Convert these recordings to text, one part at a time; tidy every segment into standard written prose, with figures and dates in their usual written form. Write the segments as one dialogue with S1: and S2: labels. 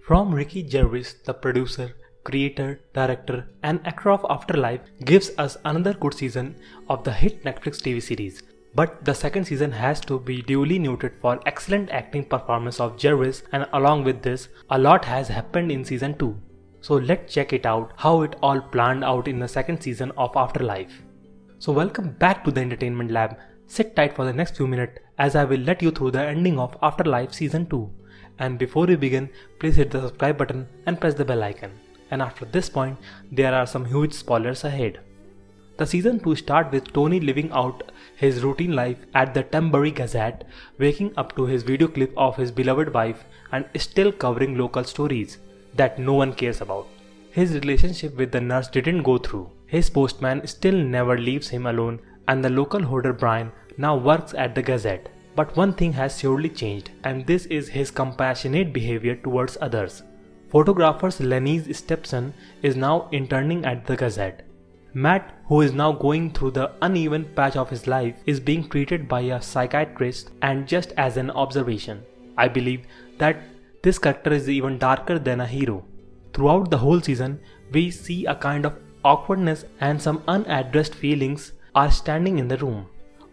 S1: From Ricky Gervais, the producer, creator, director, and actor of Afterlife, gives us another good season of the hit Netflix TV series. But the second season has to be duly noted for excellent acting performance of Gervais, and along with this, a lot has happened in season 2. So let's check it out how it all planned out in the second season of Afterlife. So welcome back to the Entertainment Lab. Sit tight for the next few minutes as I will let you through the ending of Afterlife season 2. And before we begin, please hit the subscribe button and press the bell icon. And after this point, there are some huge spoilers ahead. The season 2 starts with Tony living out his routine life at the Tembury Gazette, waking up to his video clip of his beloved wife and still covering local stories that no one cares about. His relationship with the nurse didn't go through. His postman still never leaves him alone, and the local hoarder Brian now works at the Gazette. But one thing has surely changed, and this is his compassionate behavior towards others. Photographer Lenny's stepson is now interning at the Gazette. Matt, who is now going through the uneven patch of his life, is being treated by a psychiatrist, and just as an observation, I believe that this character is even darker than a hero. Throughout the whole season, we see a kind of awkwardness and some unaddressed feelings are standing in the room.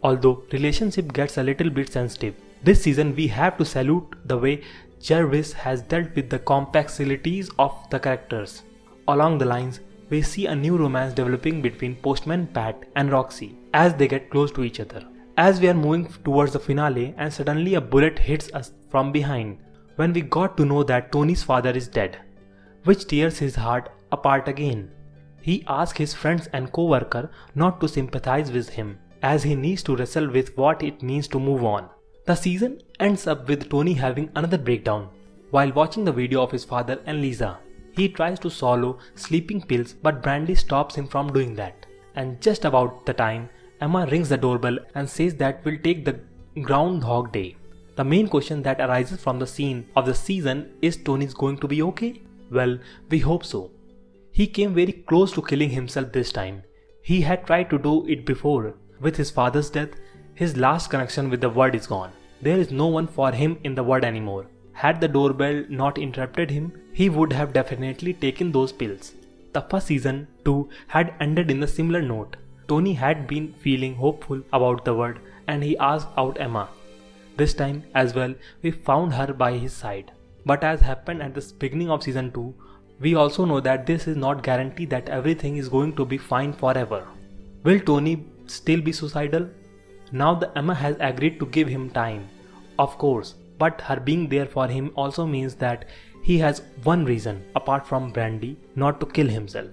S1: Although relationship gets a little bit sensitive, this season we have to salute the way Gervais has dealt with the complexities of the characters. Along the lines, we see a new romance developing between Postman Pat and Roxy as they get close to each other. As we are moving towards the finale, and suddenly a bullet hits us from behind when we got to know that Tony's father is dead, which tears his heart apart again. He asks his friends and co-worker not to sympathize with him, as he needs to wrestle with what it means to move on. The season ends up with Tony having another breakdown while watching the video of his father and Lisa. He tries to swallow sleeping pills, but Brandy stops him from doing that. And just about the time, Emma rings the doorbell and says that we'll take the Groundhog Day. The main question that arises from the scene of the season is, Tony's going to be okay? Well, we hope so. He came very close to killing himself this time. He had tried to do it before. With his father's death, his last connection with the world is gone. There is no one for him in the world anymore. Had the doorbell not interrupted him, he would have definitely taken those pills. The first season 2 had ended in a similar note. Tony had been feeling hopeful about the world and he asked out Emma. This time as well, we found her by his side. But as happened at the beginning of season 2, we also know that this is not guaranteed that everything is going to be fine forever. Will Tony still be suicidal? Now the Emma has agreed to give him time, of course, but her being there for him also means that he has one reason, apart from Brandy, not to kill himself.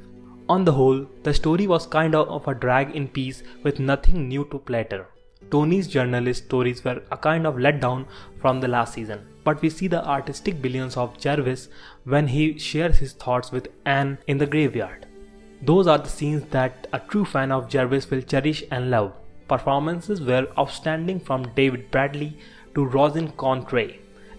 S1: On the whole, the story was kind of a drag in piece with nothing new to platter. Tony's journalist stories were a kind of letdown from the last season, but we see the artistic brilliance of Gervais when he shares his thoughts with Anne in the graveyard. Those are the scenes that a true fan of Gervais will cherish and love. Performances were outstanding from David Bradley to Rosin Contre.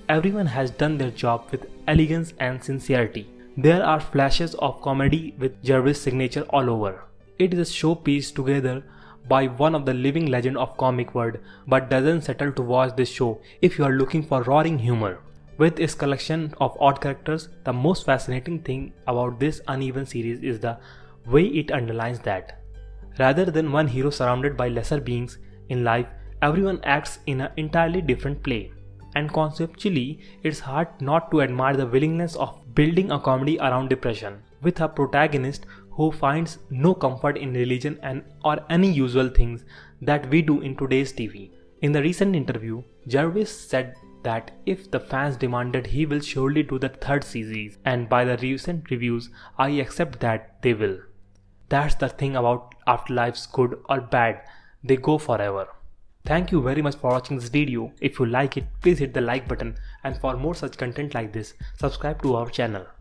S1: Everyone has done their job with elegance and sincerity. There are flashes of comedy with Gervais' signature all over. It is a showpiece together by one of the living legend of comic world, but doesn't settle to watch this show if you are looking for roaring humor. With its collection of odd characters, the most fascinating thing about this uneven series is the way it underlines that, rather than one hero surrounded by lesser beings in life, everyone acts in an entirely different play. And conceptually, it's hard not to admire the willingness of building a comedy around depression, with a protagonist who finds no comfort in religion and or any usual things that we do in today's TV. In the recent interview, Gervais said that if the fans demanded, he will surely do the third series, and by the recent reviews, I accept that they will. That's the thing about Afterlife's good or bad, they go forever. Thank you very much for watching this video. If you like it, please hit the like button, and for more such content like this, subscribe to our channel.